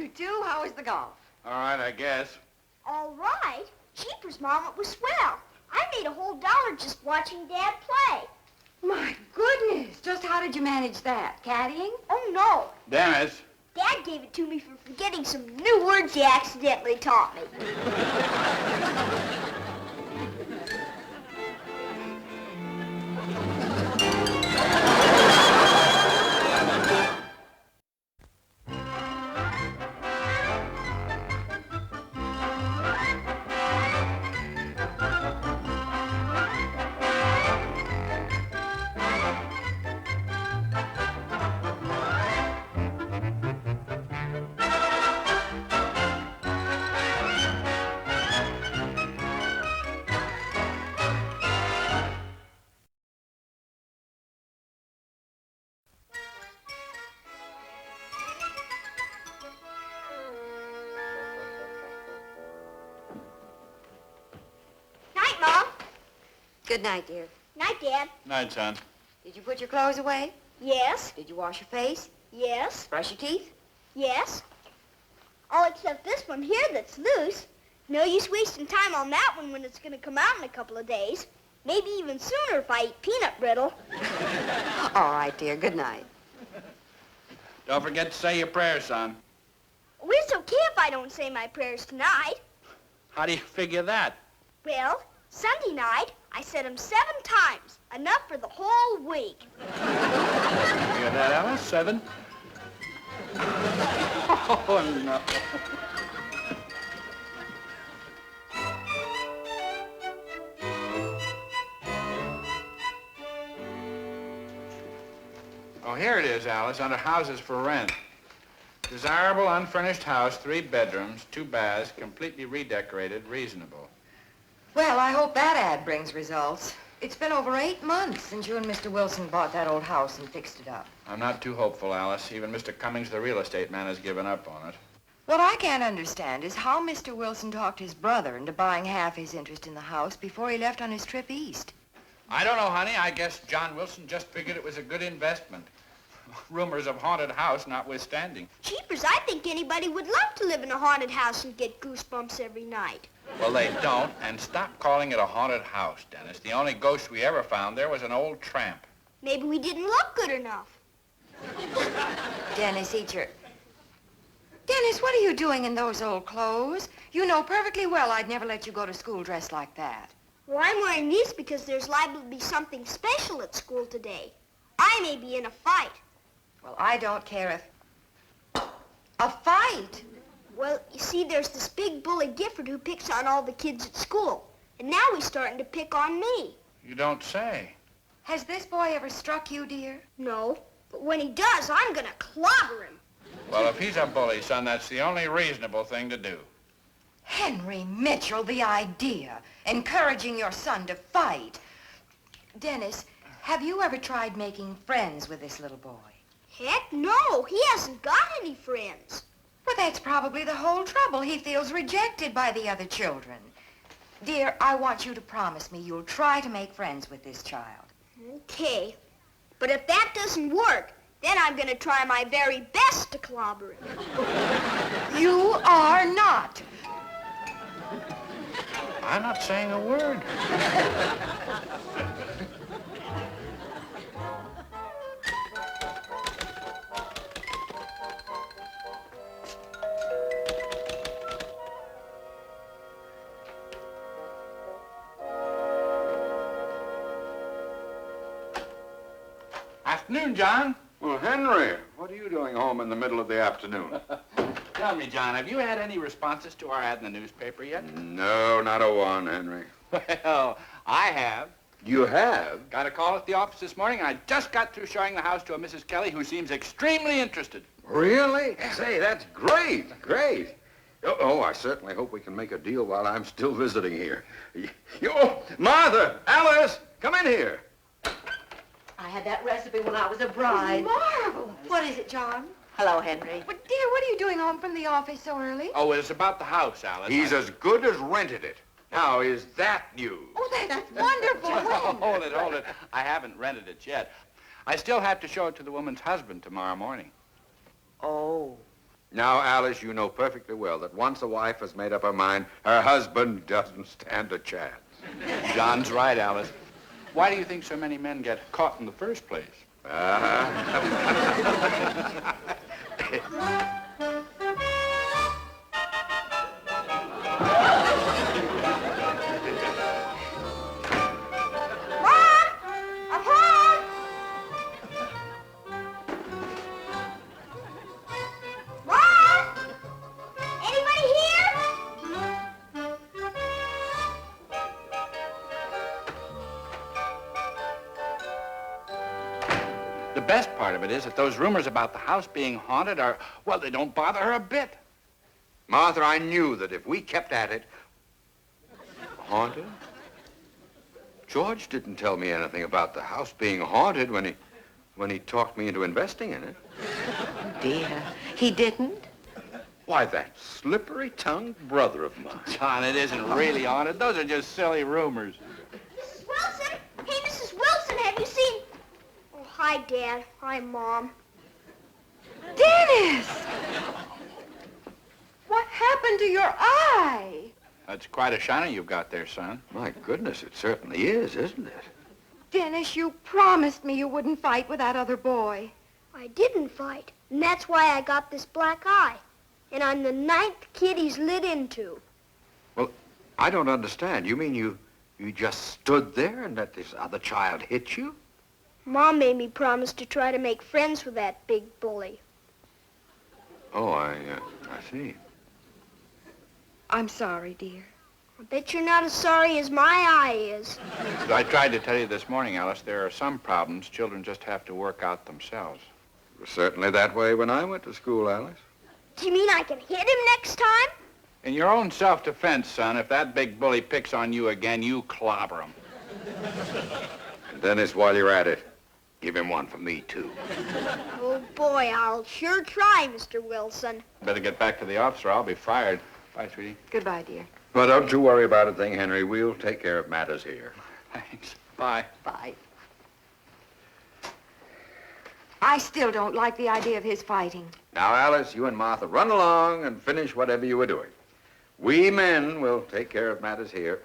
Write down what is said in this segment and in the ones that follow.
you too. How was the golf? All right, I guess. All right? Jeepers, Mom, it was swell. I made a whole dollar just watching Dad play. My goodness. Just how did you manage that? Caddying? Oh, no. Dennis. Dad gave it to me for forgetting some new words he accidentally taught me. Night, Mom. Good night, dear. Night, Dad. Night, son. Did you put your clothes away? Yes. Did you wash your face? Yes. Brush your teeth? Yes. All except this one here that's loose. No use wasting time on that one when it's going to come out in a couple of days. Maybe even sooner if I eat peanut brittle. All right, dear. Good night. Don't forget to say your prayers, son. Well, it's okay if I don't say my prayers tonight. How do you figure that? Well, Sunday night, I said them 7 times. Enough for the whole week. Hear that, Alice? 7? Oh, no. Oh, here it is, Alice, under houses for rent. Desirable unfurnished house, 3 bedrooms, 2 baths, completely redecorated, reasonable. Well, I hope that ad brings results. It's been over 8 months since you and Mr. Wilson bought that old house and fixed it up. I'm not too hopeful, Alice. Even Mr. Cummings, the real estate man, has given up on it. What I can't understand is how Mr. Wilson talked his brother into buying half his interest in the house before he left on his trip east. I don't know, honey. I guess John Wilson just figured it was a good investment. Rumors of haunted house notwithstanding. Jeepers, I think anybody would love to live in a haunted house and get goosebumps every night. Well, they don't, and stop calling it a haunted house, Dennis. The only ghost we ever found there was an old tramp. Maybe we didn't look good enough. Dennis, eat your... Dennis, what are you doing in those old clothes? You know perfectly well I'd never let you go to school dressed like that. Well, I'm wearing these because there's liable to be something special at school today. I may be in a fight. Well, I don't care if... A fight? Well, you see, there's this big bully Gifford who picks on all the kids at school. And now he's starting to pick on me. You don't say. Has this boy ever struck you, dear? No, but when he does, I'm gonna clobber him. Well, if he's a bully, son, that's the only reasonable thing to do. Henry Mitchell, the idea. Encouraging your son to fight. Dennis, have you ever tried making friends with this little boy? Heck no, he hasn't got any friends. Well, that's probably the whole trouble. He feels rejected by the other children. Dear, I want you to promise me you'll try to make friends with this child. Okay, but if that doesn't work, then I'm gonna try my very best to clobber him. You are not. I'm not saying a word. Afternoon, John. Well, Henry, what are you doing home in the middle of the afternoon? Tell me, John, have you had any responses to our ad in the newspaper yet? No, not a one, Henry. Well, I have. You have? Got a call at the office this morning, and I just got through showing the house to a Mrs. Kelly who seems extremely interested. Really? Say, that's great, great. Oh, I certainly hope we can make a deal while I'm still visiting here. Oh, Martha, Alice, come in here. I had that recipe when I was a bride. Marvelous. What is it, John? Hello, Henry. But, dear, what are you doing home from the office so early? Oh, it's about the house, Alice. He's as good as rented it. Now, is that news? Oh, that's wonderful. When? Hold it. I haven't rented it yet. I still have to show it to the woman's husband tomorrow morning. Oh. Now, Alice, you know perfectly well that once a wife has made up her mind, her husband doesn't stand a chance. John's right, Alice. Why do you think so many men get caught in the first place? I'm home! Mom! Anybody here? The best part of it is that those rumors about the house being haunted are, well, they don't bother her a bit. Martha, I knew that if we kept at it... Haunted? George didn't tell me anything about the house being haunted when he talked me into investing in it. Dear, he didn't? Why, that slippery-tongued brother of mine. John, it isn't really haunted. Those are just silly rumors. Mrs. Wilson? Hey, Mrs. Wilson, have you seen... Oh, hi, Dad. Hi, Mom. Dennis! What happened to your eye? That's quite a shiner you've got there, son. My goodness, it certainly is, isn't it? Dennis, you promised me you wouldn't fight with that other boy. I didn't fight, and that's why I got this black eye. And I'm the 9th kid he's lit into. Well, I don't understand. You mean you just stood there and let this other child hit you? Mom made me promise to try to make friends with that big bully. Oh, I see. I'm sorry, dear. I bet you're not as sorry as my eye is. As I tried to tell you this morning, Alice, there are some problems children just have to work out themselves. It was certainly that way when I went to school, Alice. Do you mean I can hit him next time? In your own self-defense, son, if that big bully picks on you again, you clobber him. And Dennis, while you're at it, give him one for me, too. Oh, boy, I'll sure try, Mr. Wilson. Better get back to the office or I'll be fired. Bye, sweetie. Goodbye, dear. Well, don't you worry about a thing, Henry. We'll take care of matters here. Thanks. Bye. Bye. I still don't like the idea of his fighting. Now, Alice, you and Martha run along and finish whatever you were doing. We men will take care of matters here.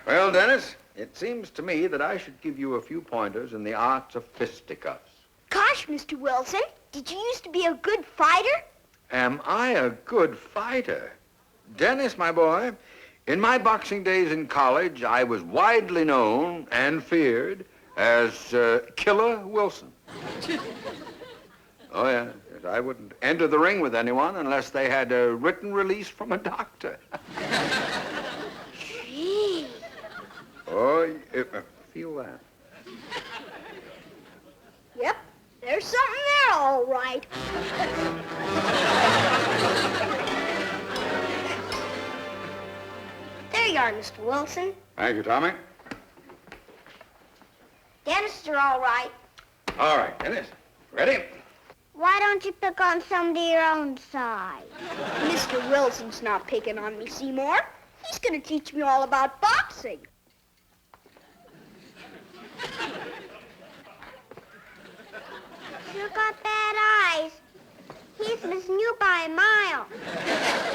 Well, Dennis, it seems to me that I should give you a few pointers in the arts of fisticuffs. Gosh, Mr. Wilson, did you used to be a good fighter? Am I a good fighter? Dennis, my boy, in my boxing days in college, I was widely known and feared as Killer Wilson. Oh, yeah. I wouldn't enter the ring with anyone unless they had a written release from a doctor. Gee. Oh, feel that. Yep, there's something there, all right. There you are, Mr. Wilson. Thank you, Tommy. Dentists are all right. All right, Dennis. Ready? Why don't you pick on somebody your own size? Mr. Wilson's not picking on me, Seymour. He's going to teach me all about boxing. You got bad eyes. He's missing you by a mile.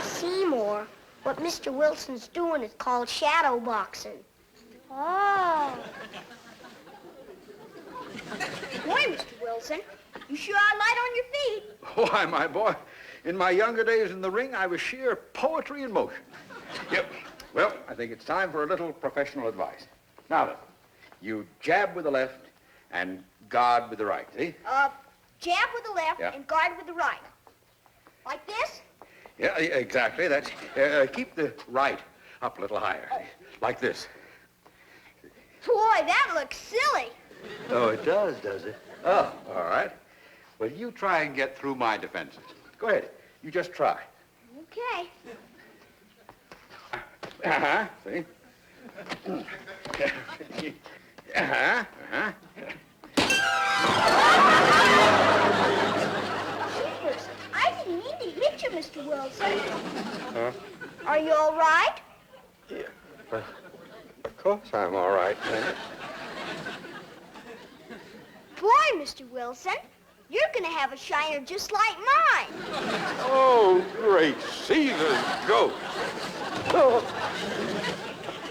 Seymour, what Mr. Wilson's doing is called shadow boxing. Oh. Boy, Mr. Wilson, you sure are light on your feet. Why, my boy, in my younger days in the ring, I was sheer poetry in motion. Yep. Well, I think it's time for a little professional advice. Now then, you jab with the left and guard with the right, see? Jab with the left Yeah. and guard with the right. Like this? Yeah, exactly. That's, keep the right up a little higher. Like this. Boy, that looks silly. Oh, it does it? Oh, all right. Well, you try and get through my defenses. Go ahead. You just try. Okay. Uh-huh, see? Uh-huh, uh-huh. Jeepers, I didn't mean to hit you, Mr. Wilson. Are you all right? Yeah, of course I'm all right, man. Boy, Mr. Wilson, You're gonna have a shiner just like mine. Oh, great Caesar's ghost.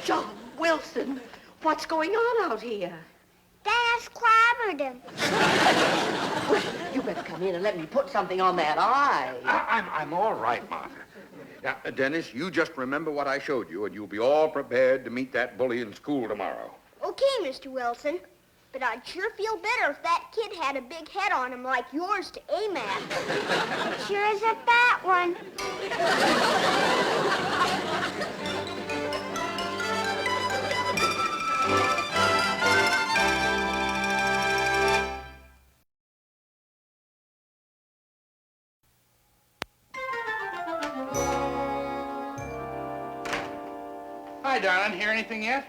John Wilson, what's going on out here? Dennis clobbered him. Well, you better come in and let me put something on that eye. I'm all right, Martha. Now, Dennis, you just remember what I showed you, and you'll be all prepared to meet that bully in school tomorrow. Okay, Mr. Wilson. But I'd sure feel better if that kid had a big head on him like yours to aim at. Sure is a fat one. Hi, darling. Hear anything yet?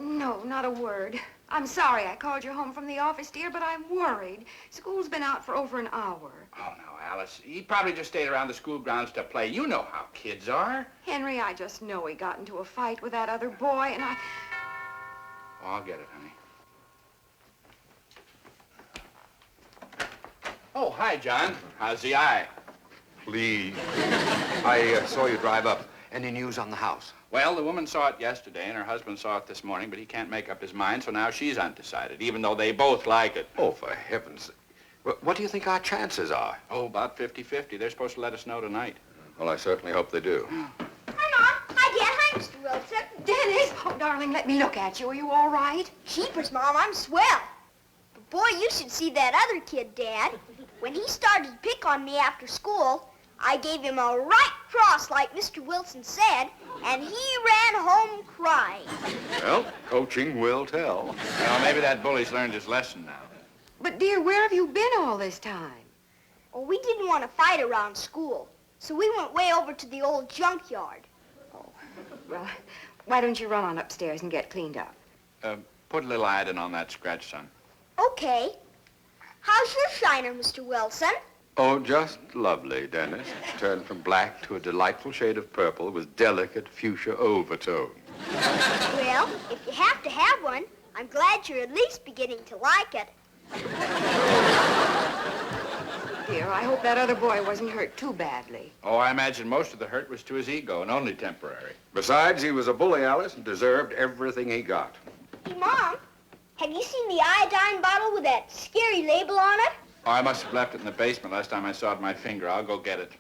No, not a word. I'm sorry I called you home from the office, dear, but I'm worried. School's been out for over an hour. Oh, no, Alice. He probably just stayed around the school grounds to play. You know how kids are. Henry, I just know he got into a fight with that other boy, and I... Oh, I'll get it, honey. Oh, hi, John. How's the eye? Please. I saw you drive up. Any news on the house? Well, the woman saw it yesterday, and her husband saw it this morning, but he can't make up his mind, so now she's undecided, even though they both like it. Oh, for heaven's sake. What do you think our chances are? Oh, about 50-50. They're supposed to let us know tonight. Well, I certainly hope they do. Hi, Mom. Hi, Dad. Hi, Mr. Wilson. Dennis! Oh, darling, let me look at you. Are you all right? Jeepers, Mom, I'm swell. But boy, you should see that other kid, Dad. When he started to pick on me after school, I gave him a right cross like Mr. Wilson said, and he ran home crying. Well, coaching will tell. Well, maybe that bully's learned his lesson now. But, dear, where have you been all this time? Well, we didn't want to fight around school, so we went way over to the old junkyard. Well, why don't you run on upstairs and get cleaned up? Put a little iodine on that scratch, son. Okay. How's your shiner, Mr. Wilson? Oh, just lovely, Dennis. Turned from black to a delightful shade of purple with delicate fuchsia overtone. Well, if you have to have one, I'm glad you're at least beginning to like it. Dear, I hope that other boy wasn't hurt too badly. Oh, I imagine most of the hurt was to his ego, and only temporary. Besides, he was a bully, Alice, and deserved everything he got. Hey, Mom, have you seen the iodine bottle with that scary label on it? Oh, I must have left it in the basement last time I sawed my finger. I'll go get it.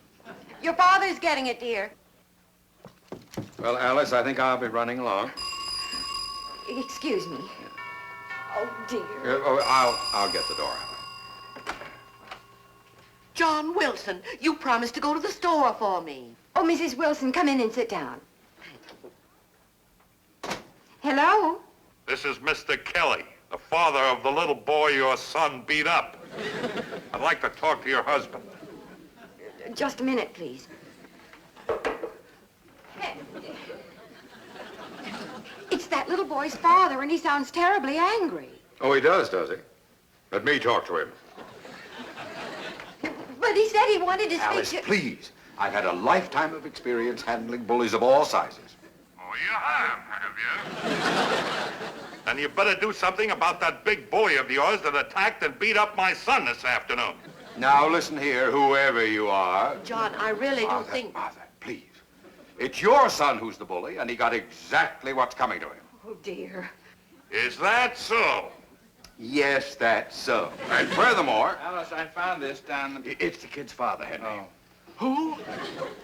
Your father's getting it, dear. Well, Alice, I think I'll be running along. Excuse me. Oh, dear. I'll get the door. John Wilson, you promised to go to the store for me. Oh, Mrs. Wilson, come in and sit down. Hello? This is Mr. Kelly, the father of the little boy your son beat up. I'd like to talk to your husband. Just a minute, please. It's that little boy's father, and he sounds terribly angry. Oh, he does he? Let me talk to him. But he said he wanted to Alice, speak to... please. I've had a lifetime of experience handling bullies of all sizes. Oh, you have you? Then you better do something about that big bully of yours that attacked and beat up my son this afternoon. Now, listen here, whoever you are. John, I really do Martha, think... Martha, please. It's your son who's the bully, and he got exactly what's coming to him. Oh, dear. Is that so? Yes, that's so. And furthermore, Alice, I found this down... it's the kid's father, Henry. Oh. Who?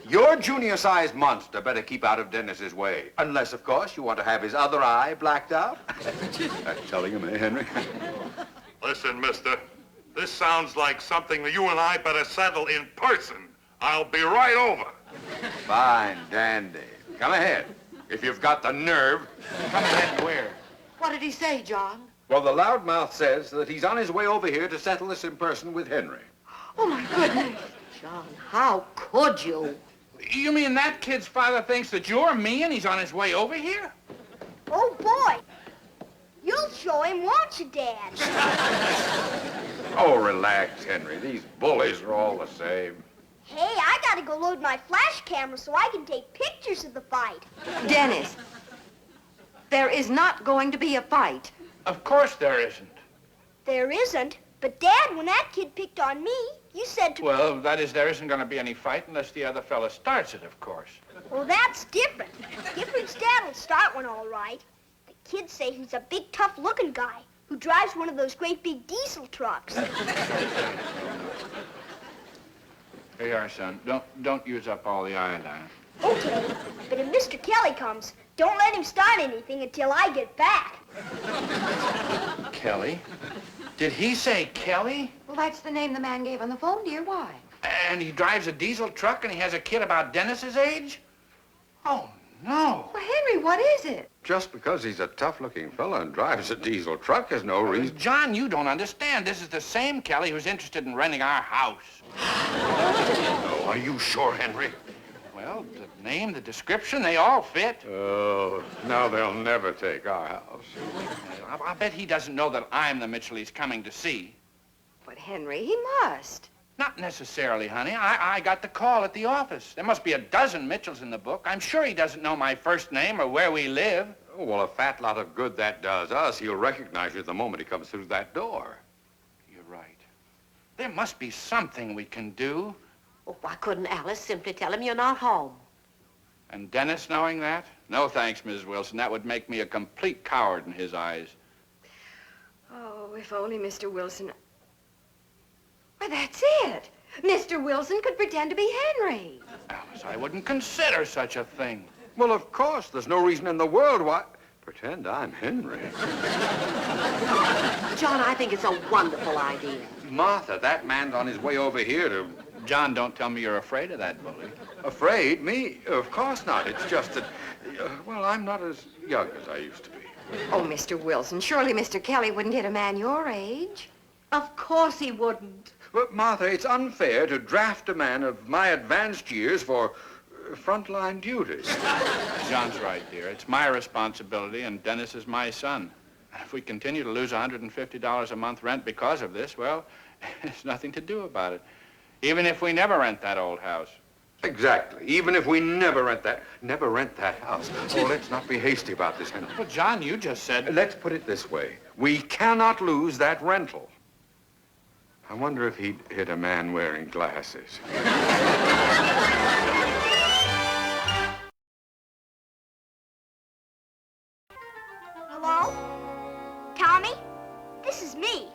Your junior-sized monster better keep out of Dennis's way. Unless, of course, you want to have his other eye blacked out. That's telling him, eh, Henry? Listen, mister, this sounds like something that you and I better settle in person. I'll be right over. Fine, dandy. Come ahead. If you've got the nerve. Come ahead, where? What did he say, John? Well, the loudmouth says that he's on his way over here to settle this in person with Henry. Oh, my goodness. John, how could you? You mean that kid's father thinks that you're me and he's on his way over here? Oh, boy. You'll show him, won't you, Dad? Oh, relax, Henry. These bullies are all the same. Hey, I gotta go load my flash camera so I can take pictures of the fight. Dennis, there is not going to be a fight. Of course there isn't. There isn't. But, Dad, when that kid picked on me, you said to... Well, that is, there isn't going to be any fight unless the other fella starts it, of course. Well, that's different. Gifford's dad will start one all right. The kids say he's a big, tough-looking guy who drives one of those great big diesel trucks. Here you are, son. Don't use up all the iodine. Okay, but if Mr. Kelly comes, don't let him start anything until I get back. Kelly? Did he say Kelly? Well, that's the name the man gave on the phone, dear. Why? And he drives a diesel truck and he has a kid about Dennis's age? Oh, no. Well, Henry, what is it? Just because he's a tough-looking fella and drives a diesel truck is no reason. John, you don't understand. This is the same Kelly who's interested in renting our house. Oh, are you sure, Henry? Well, the name, the description, they all fit. Oh, now they'll never take our house. I bet he doesn't know that I'm the Mitchell he's coming to see. But, Henry, he must. Not necessarily, honey. I got the call at the office. There must be a dozen Mitchells in the book. I'm sure he doesn't know my first name or where we live. Oh, well, a fat lot of good that does us. He'll recognize you the moment he comes through that door. You're right. There must be something we can do. Oh, why couldn't Alice simply tell him you're not home? And Dennis knowing that? No thanks, Mrs. Wilson. That would make me a complete coward in his eyes. Oh, if only Mr. Wilson... Why, that's it. Mr. Wilson could pretend to be Henry. Alice, I wouldn't consider such a thing. Well, of course. There's no reason in the world why... Pretend I'm Henry. John, I think it's a wonderful idea. Martha, that man's on his way over here to... John, don't tell me you're afraid of that bully. Afraid? Me? Of course not. It's just that... well, I'm not as young as I used to be. Oh, Mr. Wilson, surely Mr. Kelly wouldn't hit a man your age. Of course he wouldn't. But, Martha, it's unfair to draft a man of my advanced years for frontline duties. John's right, dear. It's my responsibility, and Dennis is my son. If we continue to lose $150 a month rent because of this, well, there's nothing to do about it. Even if we never rent that old house. Exactly. Even if we never rent that house. Oh, let's not be hasty about this, Henry. Well, John, you just said... Let's put it this way. We cannot lose that rental. I wonder if he'd hit a man wearing glasses. Hello? Tommy? This is me.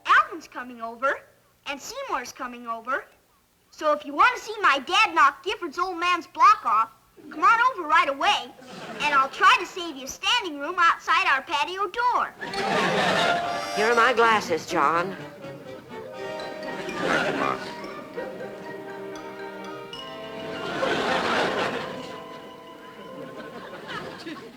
Alvin's coming over, and Seymour's coming over. So if you want to see my dad knock Gifford's old man's block off, come on over right away, and I'll try to save you a standing room outside our patio door. Here are my glasses, John. Thank you, Martha.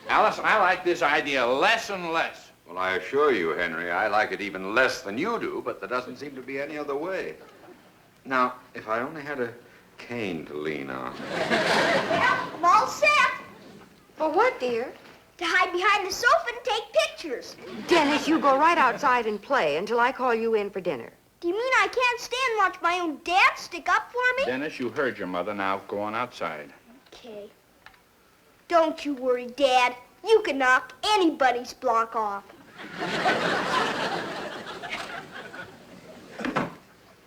Alice, I like this idea less and less. Well, I assure you, Henry, I like it even less than you do, but there doesn't seem to be any other way. Now, if I only had a cane to lean on. I'm all set For what, dear? to hide behind the sofa and take pictures. Dennis, you go right outside and play until I call you in for dinner. Do you mean I can't stand and watch my own dad stick up for me? Dennis, you heard your mother. Now go on outside. Okay. Don't you worry, Dad. You can knock anybody's block off.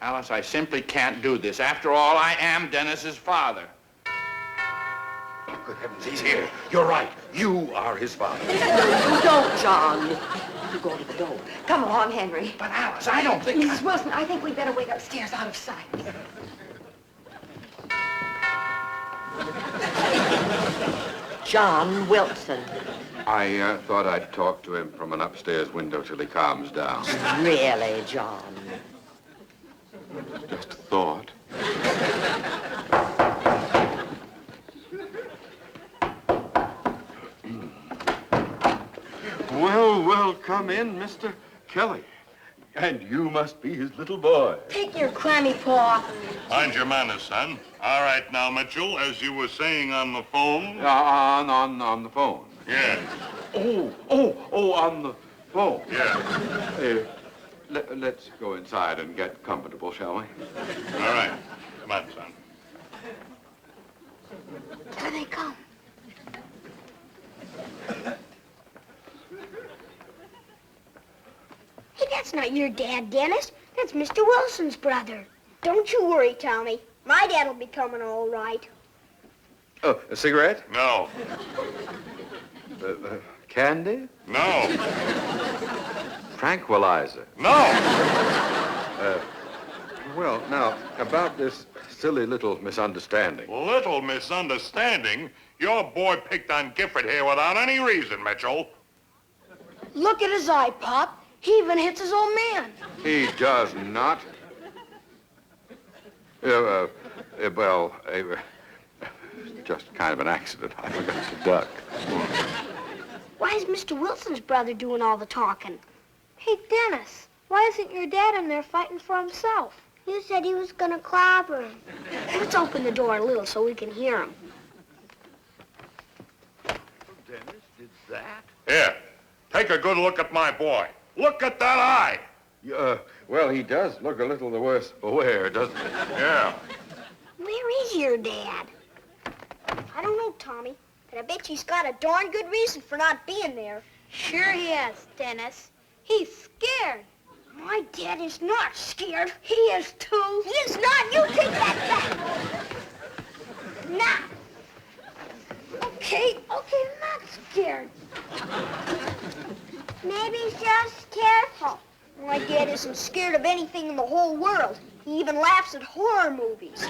Alice, I simply can't do this. After all, I am Dennis's father. Good heavens, he's here. You're right. You are his father. You don't, John. You go to the door. Come along, Henry. But Alice, I don't think... Mrs. Wilson, I think we'd better wait upstairs out of sight. John Wilson. I thought I'd talk to him from an upstairs window till he calms down. Really, John? Just a thought. Well, come in, Mr. Kelly. And you must be his little boy. Take your clammy paw. Mind your manners, son. All right now, Mitchell, as you were saying on the phone. On the phone. Yeah. On the phone. Yeah. Let's go inside and get comfortable, shall we? All right. Come on, son. Here they come. Hey, That's not your dad, Dennis. That's Mr. Wilson's brother. Don't you worry, Tommy. My dad will be coming all right. Oh, a cigarette? No. Candy? No. Tranquilizer? No. Well, now, about this silly little misunderstanding. Little misunderstanding? Your boy picked on Gifford here without any reason, Mitchell. Look at his eye, Pop. He even hits his old man. He does not. Just kind of an accident. I forgot to duck. Why is Mr. Wilson's brother doing all the talking? Hey, Dennis, why isn't your dad in there fighting for himself? You said he was gonna clobber him. Let's open the door a little so we can hear him. Dennis did that? Here, take a good look at my boy. Look at that eye. Well, he does look a little the worse for wear, doesn't he? Yeah. Where is your dad? I don't know, Tommy, but I bet he's got a darn good reason for not being there. Sure he is, Dennis. He's scared. My dad is not scared. He is too. He is not. You take that back. Now. Okay, not scared. Maybe he's just careful. My dad isn't scared of anything in the whole world. He even laughs at horror movies.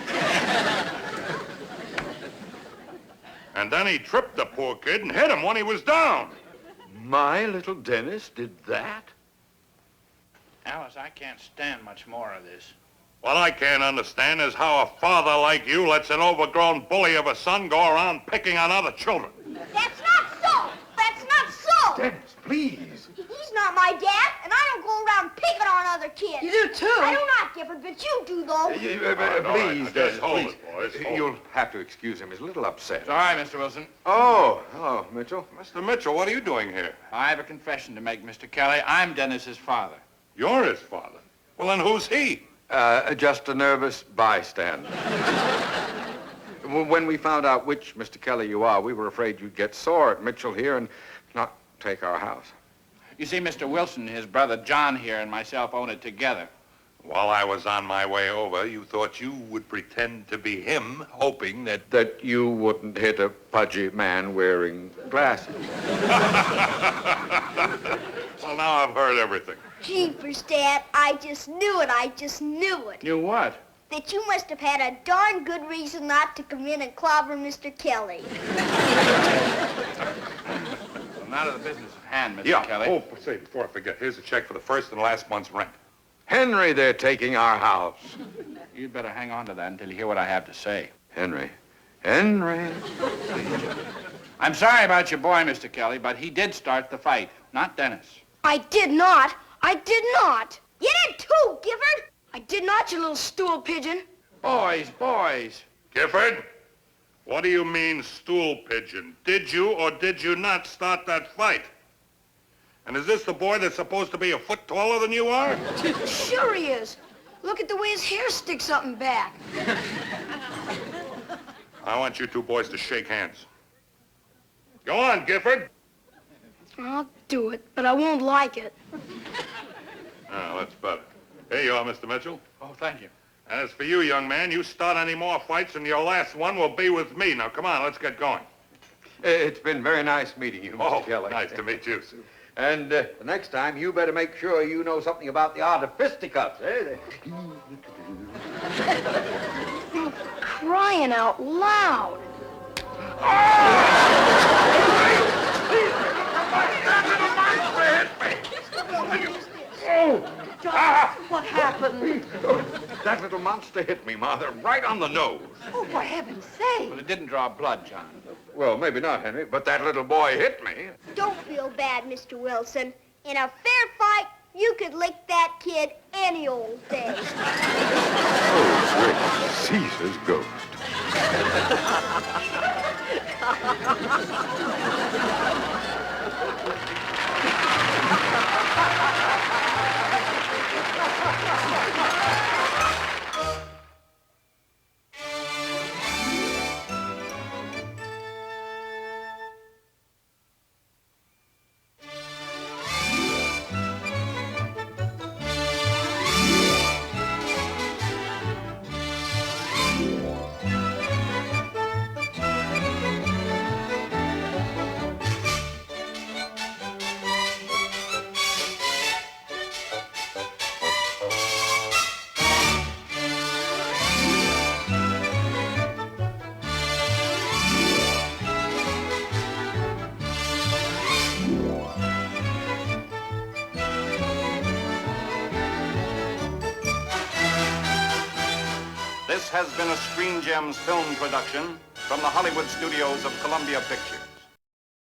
And then he tripped the poor kid and hit him when he was down. My little Dennis did that? Alice, I can't stand much more of this. What I can't understand is how a father like you lets an overgrown bully of a son go around picking on other children. That's not so. That's not so. Dennis, please. He's not my dad, and I don't go around picking on other kids. You do, too. I do not, Gifford, but you do, though. Please, Just Dennis, hold please. it, boys. Hold You'll it. have to excuse him. He's a little upset. It's all right, Mr. Wilson. Oh, hello, Mitchell. Mr. Mitchell, what are you doing here? I have a confession to make, Mr. Kelly. I'm Dennis's father. You're his father. Well, then who's he? Just a nervous bystander. When we found out which Mr. Kelly you are, we were afraid you'd get sore at Mitchell here and not take our house. You see, Mr. Wilson, his brother John here, and myself own it together. While I was on my way over, you thought you would pretend to be him, hoping that... That you wouldn't hit a pudgy man wearing glasses. Well, now I've heard everything. Jeepers, Dad, I just knew it. I just knew it. You what? That you must have had a darn good reason not to come in and clobber Mr. Kelly. Well, now to the business at hand, Mr. Yeah. Kelly. Oh, say, before I forget, here's a check for the first and last month's rent. Henry, they're taking our house. You'd better hang on to that until you hear what I have to say. Henry. I'm sorry about your boy, Mr. Kelly, but he did start the fight, not Dennis. I did not. I did not. You did too, Gifford. I did not, you little stool pigeon. Boys. Gifford, what do you mean, stool pigeon? Did you or did you not start that fight? And is this the boy that's supposed to be a foot taller than you are? Sure he is. Look at the way his hair sticks up and back. I want you two boys to shake hands. Go on, Gifford. I'll do it, but I won't like it. Oh, that's better. Here you are, Mr. Mitchell. Oh, thank you. And as for you, young man, you start any more fights and your last one will be with me. Now, come on, let's get going. It's been very nice meeting you, Mr. Kelly. Nice to meet you, Sue. And the next time, you better make sure you know something about the art of fisticuffs, eh? Crying out loud. What happened? That little monster hit me, Mother, right on the nose. Oh, for heaven's sake. Well, it didn't draw blood, John. Well, maybe not, Henry, but that little boy hit me. Don't feel bad, Mr. Wilson. In a fair fight, you could lick that kid any old day. Oh, great Caesar's ghost. This has been a Screen Gems film production from the Hollywood studios of Columbia Pictures.